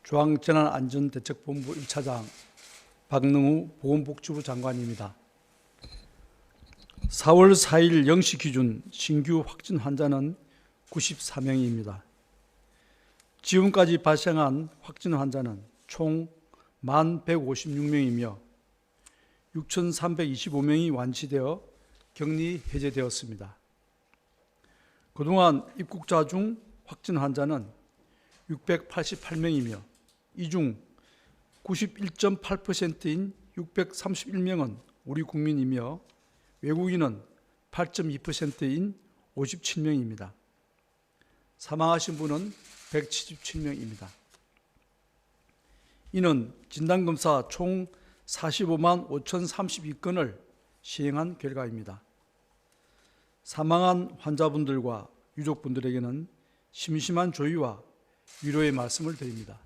중앙재난안전대책본부 1차장 박능우 보건복지부 장관입니다. 4월 4일 0시 기준 신규 확진 환자는 94명입니다. 지금까지 발생한 확진 환자는 총 1156명이며 6,325명이 완치되어 격리 해제되었습니다. 그동안 입국자 중 확진 환자는 688명이며 이 중 91.8%인 631명은 우리 국민이며 외국인은 8.2%인 57명입니다. 사망하신 분은 177명입니다. 이는 진단검사 총 45만 5,032건을 시행한 결과입니다. 사망한 환자분들과 유족분들에게는 심심한 조의와 위로의 말씀을 드립니다.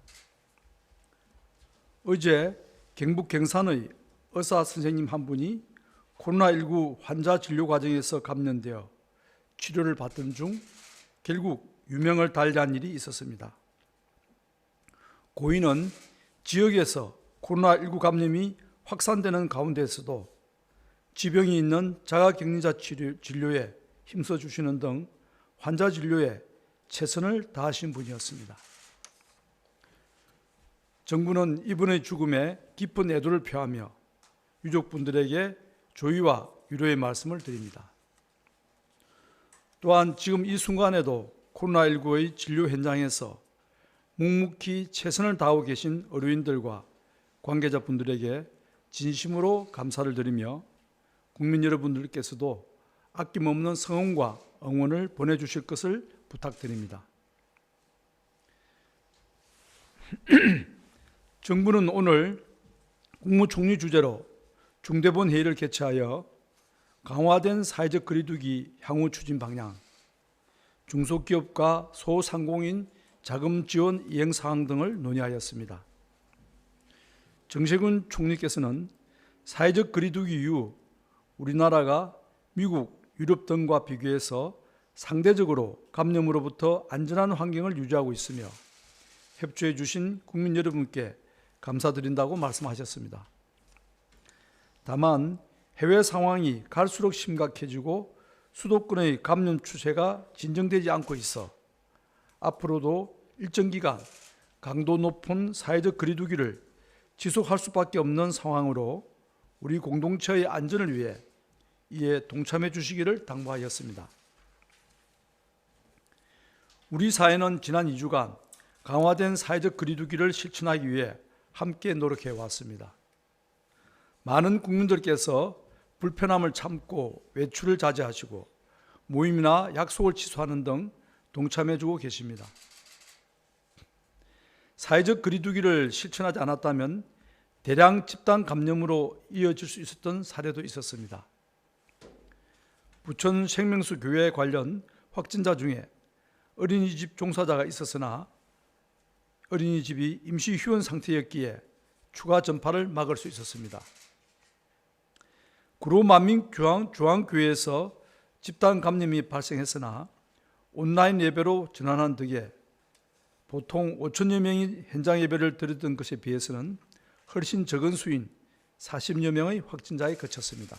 어제 경북 경산의 의사 선생님 한 분이 코로나19 환자 진료 과정에서 감염되어 치료를 받던 중 결국 유명을 달리한 일이 있었습니다. 고인은 지역에서 코로나19 감염이 확산되는 가운데서도 지병이 있는 자가격리자 진료에 힘써주시는 등 환자 진료에 최선을 다하신 분이었습니다. 정부는 이분의 죽음에 깊은 애도를 표하며 유족분들에게 조의와 위로의 말씀을 드립니다. 또한 지금 이 순간에도 코로나19의 진료 현장에서 묵묵히 최선을 다하고 계신 의료인들과 관계자분들에게 진심으로 감사를 드리며 국민 여러분들께서도 아낌없는 성원과 응원을 보내주실 것을 부탁드립니다. 정부는 오늘 국무총리 주재로 중대본 회의를 개최하여 강화된 사회적 거리두기 향후 추진 방향, 중소기업과 소상공인 자금 지원 이행 사항 등을 논의하였습니다. 정세균 총리께서는 사회적 거리두기 이후 우리나라가 미국, 유럽 등과 비교해서 상대적으로 감염으로부터 안전한 환경을 유지하고 있으며 협조해 주신 국민 여러분께 감사드린다고 말씀하셨습니다. 다만 해외 상황이 갈수록 심각해지고 수도권의 감염 추세가 진정되지 않고 있어 앞으로도 일정 기간 강도 높은 사회적 거리두기를 지속할 수밖에 없는 상황으로 우리 공동체의 안전을 위해 이에 동참해 주시기를 당부하였습니다. 우리 사회는 지난 2주간 강화된 사회적 거리두기를 실천하기 위해 함께 노력해 왔습니다. 많은 국민들께서 불편함을 참고 외출을 자제하시고 모임이나 약속을 취소하는 등 동참해 주고 계십니다. 사회적 거리두기를 실천하지 않았다면 대량 집단 감염으로 이어질 수 있었던 사례도 있었습니다. 부천 생명수 교회 관련 확진자 중에 어린이집 종사자가 있었으나 어린이집이 임시 휴원 상태였기에 추가 전파를 막을 수 있었습니다. 구로만민중앙교회에서 집단 감염이 발생했으나 온라인 예배로 전환한 덕에 보통 5천여 명이 현장 예배를 드렸던 것에 비해서는 훨씬 적은 수인 40여 명의 확진자에 그쳤습니다.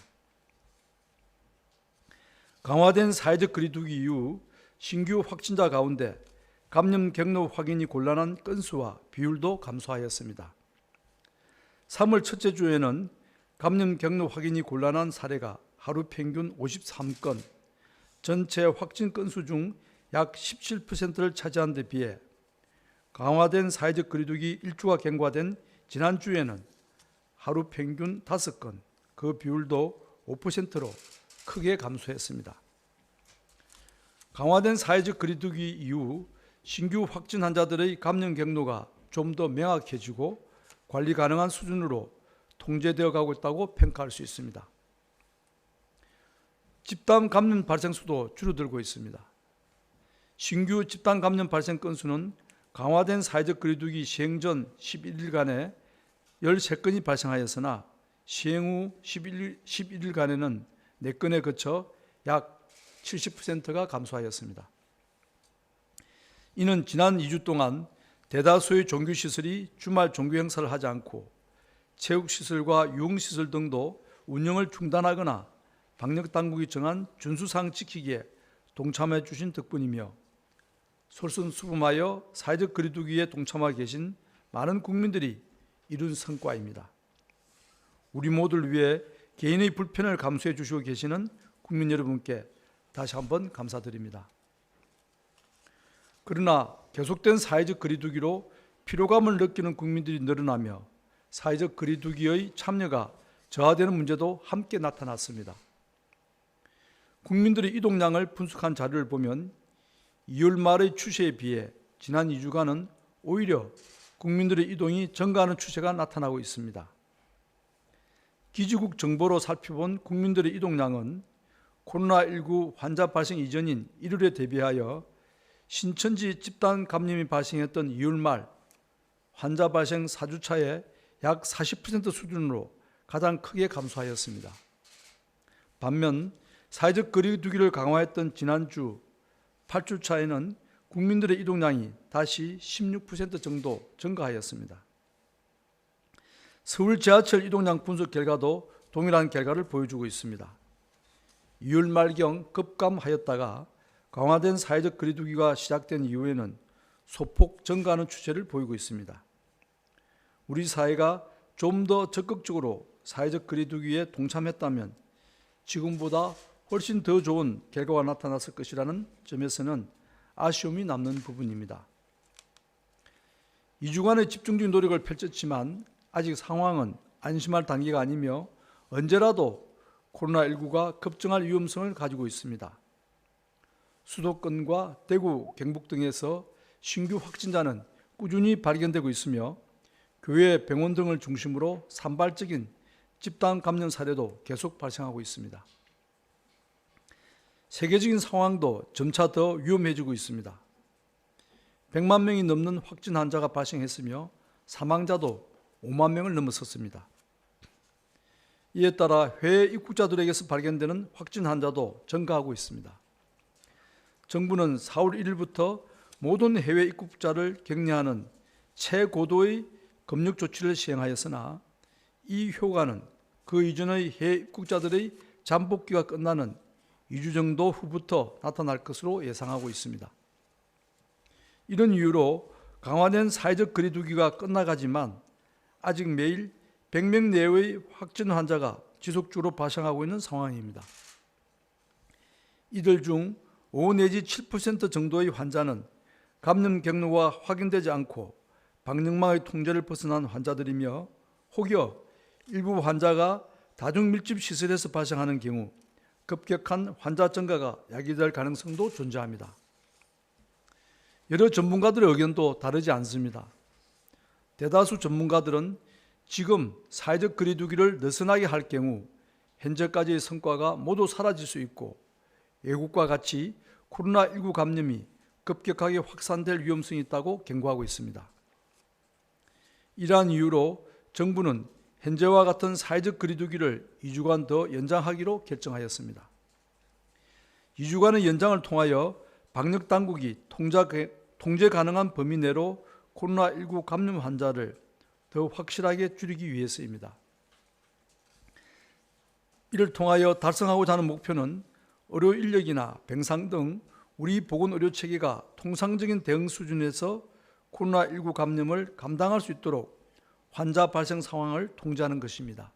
강화된 사회적 거리두기 이후 신규 확진자 가운데 감염 경로 확인이 곤란한 건수와 비율도 감소하였습니다. 3월 첫째 주에는 감염 경로 확인이 곤란한 사례가 하루 평균 53건, 전체 확진 건수 중 약 17%를 차지한 데 비해 강화된 사회적 거리두기 1주가 경과된 지난주에는 하루 평균 5건, 그 비율도 5%로 크게 감소했습니다. 강화된 사회적 거리두기 이후 신규 확진 환자들의 감염 경로가 좀 더 명확해지고 관리 가능한 수준으로 통제되어 가고 있다고 평가할 수 있습니다. 집단 감염 발생 수도 줄어들고 있습니다. 신규 집단 감염 발생 건수는 강화된 사회적 거리두기 시행 전 11일간에 13건이 발생하였으나 시행 후 11일간에는 4건에 그쳐 약 70%가 감소하였습니다. 이는 지난 2주 동안 대다수의 종교시설이 주말 종교 행사를 하지 않고 체육시설과 유흥시설 등도 운영을 중단하거나 방역당국이 정한 준수사항 지키기에 동참해 주신 덕분이며 솔선수범하여 사회적 거리두기에 동참하고 계신 많은 국민들이 이룬 성과입니다. 우리 모두를 위해 개인의 불편을 감수해 주시고 계시는 국민 여러분께 다시 한번 감사드립니다. 그러나 계속된 사회적 거리두기로 피로감을 느끼는 국민들이 늘어나며 사회적 거리두기의 참여가 저하되는 문제도 함께 나타났습니다. 국민들의 이동량을 분석한 자료를 보면 2월 말의 추세에 비해 지난 2주간은 오히려 국민들의 이동이 증가하는 추세가 나타나고 있습니다. 기지국 정보로 살펴본 국민들의 이동량은 코로나19 환자 발생 이전인 1월에 대비하여 신천지 집단 감염이 발생했던 2월 말 환자 발생 4주차에 약 40% 수준으로 가장 크게 감소하였습니다. 반면 사회적 거리두기를 강화했던 지난주 8주차에는 국민들의 이동량이 다시 16% 정도 증가하였습니다. 서울 지하철 이동량 분석 결과도 동일한 결과를 보여주고 있습니다. 2월 말경 급감하였다가 강화된 사회적 거리두기가 시작된 이후에는 소폭 증가하는 추세를 보이고 있습니다. 우리 사회가 좀 더 적극적으로 사회적 거리두기에 동참했다면 지금보다 훨씬 더 좋은 결과가 나타났을 것이라는 점에서는 아쉬움이 남는 부분입니다. 2주간의 집중적인 노력을 펼쳤지만 아직 상황은 안심할 단계가 아니며 언제라도 코로나19가 급증할 위험성을 가지고 있습니다. 수도권과 대구, 경북 등에서 신규 확진자는 꾸준히 발견되고 있으며 교회, 병원 등을 중심으로 산발적인 집단 감염 사례도 계속 발생하고 있습니다. 세계적인 상황도 점차 더 위험해지고 있습니다. 100만 명이 넘는 확진 환자가 발생했으며 사망자도 5만 명을 넘어섰습니다. 이에 따라 해외 입국자들에게서 발견되는 확진 환자도 증가하고 있습니다. 정부는 4월 1일부터 모든 해외 입국자를 격리하는 최고도의 검역 조치를 시행하였으나 이 효과는 그 이전의 해외 입국자들의 잠복기가 끝나는 2주 정도 후부터 나타날 것으로 예상하고 있습니다. 이런 이유로 강화된 사회적 거리두기가 끝나가지만 아직 매일 100명 내외의 확진 환자가 지속적으로 발생하고 있는 상황입니다. 이들 중 5 내지 7% 정도의 환자는 감염 경로가 확인되지 않고 방역망의 통제를 벗어난 환자들이며 혹여 일부 환자가 다중밀집시설에서 발생하는 경우 급격한 환자 증가가 야기될 가능성도 존재합니다. 여러 전문가들의 의견도 다르지 않습니다. 대다수 전문가들은 지금 사회적 거리두기를 느슨하게 할 경우 현재까지의 성과가 모두 사라질 수 있고 외국과 같이 코로나19 감염이 급격하게 확산될 위험성이 있다고 경고하고 있습니다. 이러한 이유로 정부는 현재와 같은 사회적 거리두기를 2주간 더 연장하기로 결정하였습니다. 2주간의 연장을 통하여 방역당국이 통제 가능한 범위 내로 코로나19 감염 환자를 더 확실하게 줄이기 위해서입니다. 이를 통하여 달성하고자 하는 목표는 의료 인력이나 병상 등 우리 보건의료체계가 통상적인 대응 수준에서 코로나19 감염을 감당할 수 있도록 환자 발생 상황을 통제하는 것입니다.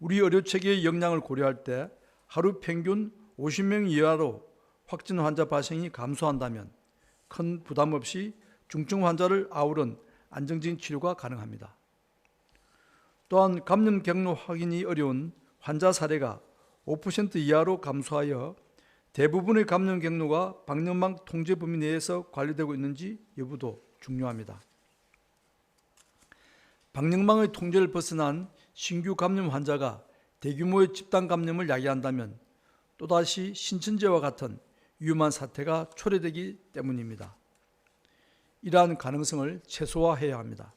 우리 의료체계의 역량을 고려할 때 하루 평균 50명 이하로 확진 환자 발생이 감소한다면 큰 부담 없이 중증 환자를 아우른 안정적인 치료가 가능합니다. 또한 감염 경로 확인이 어려운 환자 사례가 5% 이하로 감소하여 대부분의 감염 경로가 방역망 통제 범위 내에서 관리되고 있는지 여부도 중요합니다. 방역망의 통제를 벗어난 신규 감염 환자가 대규모의 집단 감염을 야기한다면 또다시 신천지와 같은 위험한 사태가 초래되기 때문입니다. 이러한 가능성을 최소화해야 합니다.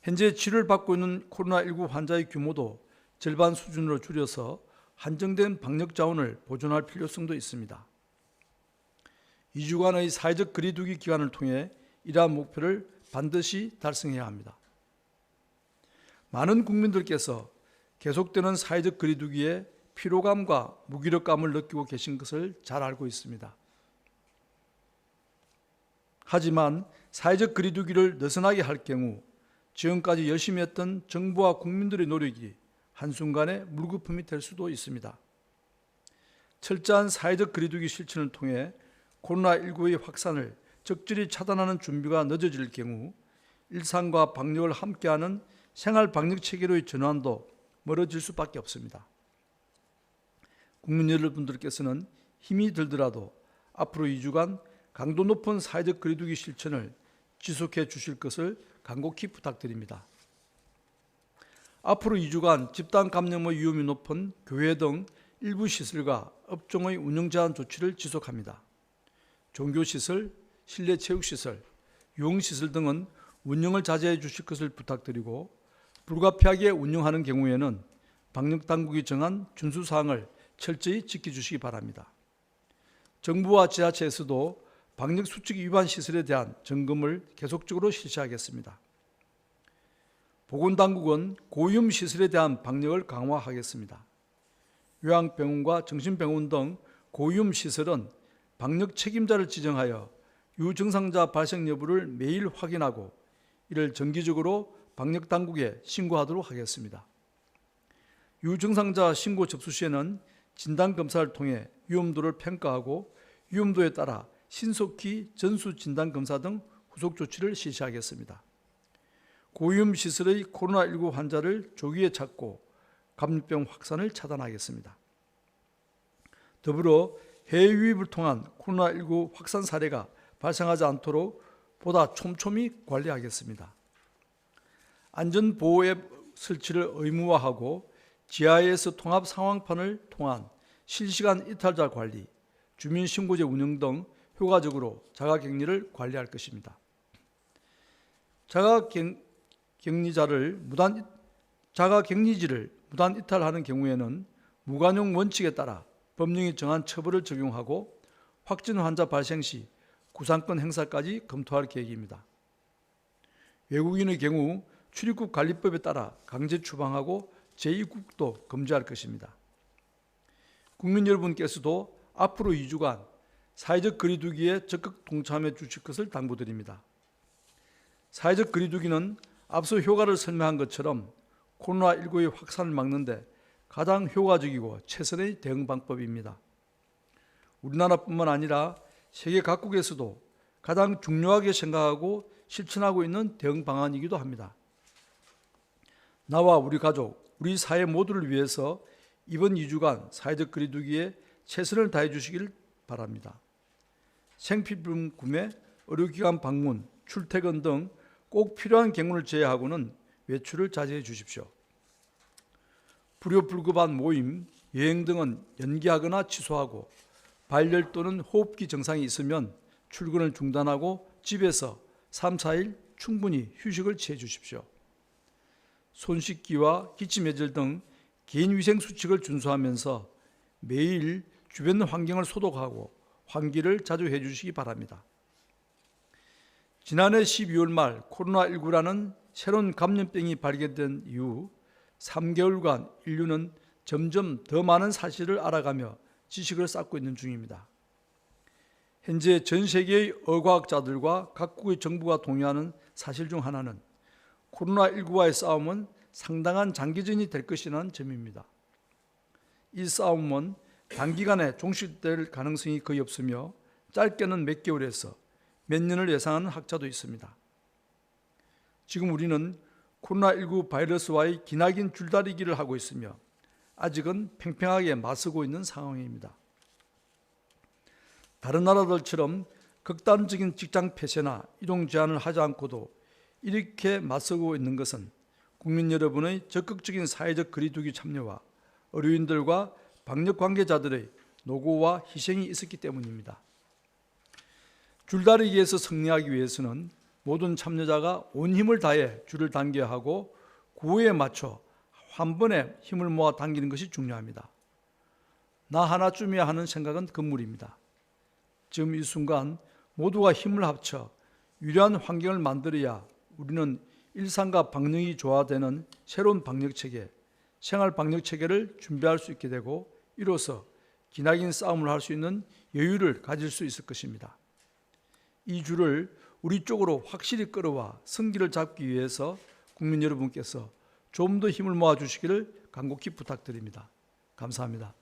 현재 치료를 받고 있는 코로나19 환자의 규모도 절반 수준으로 줄여서 한정된 방역 자원을 보존할 필요성도 있습니다. 2주간의 사회적 거리두기 기간을 통해 이러한 목표를 반드시 달성해야 합니다. 많은 국민들께서 계속되는 사회적 거리두기에 피로감과 무기력감을 느끼고 계신 것을 잘 알고 있습니다. 하지만 사회적 거리두기를 느슨하게 할 경우 지금까지 열심히 했던 정부와 국민들의 노력이 한순간에 물거품이 될 수도 있습니다. 철저한 사회적 거리두기 실천을 통해 코로나19의 확산을 적절히 차단하는 준비가 늦어질 경우 일상과 방역을 함께하는 생활 방역 체계로의 전환도 멀어질 수밖에 없습니다. 국민 여러분들께서는 힘이 들더라도 앞으로 2주간 강도 높은 사회적 거리두기 실천을 지속해 주실 것을 간곡히 부탁드립니다. 앞으로 2주간 집단 감염의 위험이 높은 교회 등 일부 시설과 업종의 운영 제한 조치를 지속합니다. 종교시설, 실내 체육시설, 유흥시설 등은 운영을 자제해 주실 것을 부탁드리고 불가피하게 운영하는 경우에는 방역당국이 정한 준수사항을 철저히 지켜주시기 바랍니다. 정부와 지자체에서도 방역수칙 위반 시설에 대한 점검을 계속적으로 실시하겠습니다. 보건당국은 고위험 시설에 대한 방역을 강화하겠습니다. 요양병원과 정신병원 등 고위험 시설은 방역 책임자를 지정하여 유증상자 발생 여부를 매일 확인하고 이를 정기적으로 방역당국에 신고하도록 하겠습니다. 유증상자 신고 접수 시에는 진단검사를 통해 위험도를 평가하고 위험도에 따라 신속히 전수진단검사 등 후속 조치를 실시하겠습니다. 고위험 시설의 코로나19 환자를 조기에 찾고 감염병 확산을 차단하겠습니다. 더불어 해외 유입을 통한 코로나19 확산 사례가 발생하지 않도록 보다 촘촘히 관리하겠습니다. 안전보호 앱 설치를 의무화하고 GIS 통합 상황판을 통한 실시간 이탈자 관리, 주민신고제 운영 등 효과적으로 자가격리를 관리할 것입니다. 자가격리지를 무단 이탈하는 경우에는 무관용 원칙에 따라 법령이 정한 처벌을 적용하고 확진 환자 발생 시 구상권 행사까지 검토할 계획입니다. 외국인의 경우 출입국 관리법에 따라 강제 추방하고 재입국도 금지할 것입니다. 국민 여러분께서도 앞으로 2주간 사회적 거리두기에 적극 동참해 주실 것을 당부드립니다. 사회적 거리두기는 앞서 효과를 설명한 것처럼 코로나19의 확산을 막는 데 가장 효과적이고 최선의 대응 방법입니다. 우리나라뿐만 아니라 세계 각국에서도 가장 중요하게 생각하고 실천하고 있는 대응 방안이기도 합니다. 나와 우리 가족, 우리 사회 모두를 위해서 이번 2주간 사회적 거리두기에 최선을 다해 주시길 바랍니다. 생필품 구매, 의료기관 방문, 출퇴근 등 꼭 필요한 경우를 제외하고는 외출을 자제해 주십시오. 불효불급한 모임, 여행 등은 연기하거나 취소하고 발열 또는 호흡기 증상이 있으면 출근을 중단하고 집에서 3, 4일 충분히 휴식을 취해 주십시오. 손 씻기와 기침 예절 등 개인위생 수칙을 준수하면서 매일 주변 환경을 소독하고 환기를 자주 해주시기 바랍니다. 지난해 12월 말 코로나19라는 새로운 감염병이 발견된 이후 3개월간 인류는 점점 더 많은 사실을 알아가며 지식을 쌓고 있는 중입니다. 현재 전 세계의 의과학자들과 각국의 정부가 동의하는 사실 중 하나는 코로나19와의 싸움은 상당한 장기전이 될 것이라는 점입니다. 이 싸움은 단기간에 종식될 가능성이 거의 없으며 짧게는 몇 개월에서 몇 년을 예상하는 학자도 있습니다. 지금 우리는 코로나19 바이러스와의 기나긴 줄다리기를 하고 있으며 아직은 팽팽하게 맞서고 있는 상황입니다. 다른 나라들처럼 극단적인 직장 폐쇄나 이동 제한을 하지 않고도 이렇게 맞서고 있는 것은 국민 여러분의 적극적인 사회적 거리두기 참여와 의료인들과 방역 관계자들의 노고와 희생이 있었기 때문입니다. 줄다리기에서 승리하기 위해서는 모든 참여자가 온 힘을 다해 줄을 당겨야 하고 구호에 맞춰 한 번에 힘을 모아 당기는 것이 중요합니다. 나 하나쯤이야 하는 생각은 금물입니다. 지금 이 순간 모두가 힘을 합쳐 유리한 환경을 만들어야 우리는 일상과 방역이 조화되는 새로운 방역체계, 생활 방역체계를 준비할 수 있게 되고 이로써 기나긴 싸움을 할 수 있는 여유를 가질 수 있을 것입니다. 이 줄을 우리 쪽으로 확실히 끌어와 승기를 잡기 위해서 국민 여러분께서 좀 더 힘을 모아 주시기를 간곡히 부탁드립니다. 감사합니다.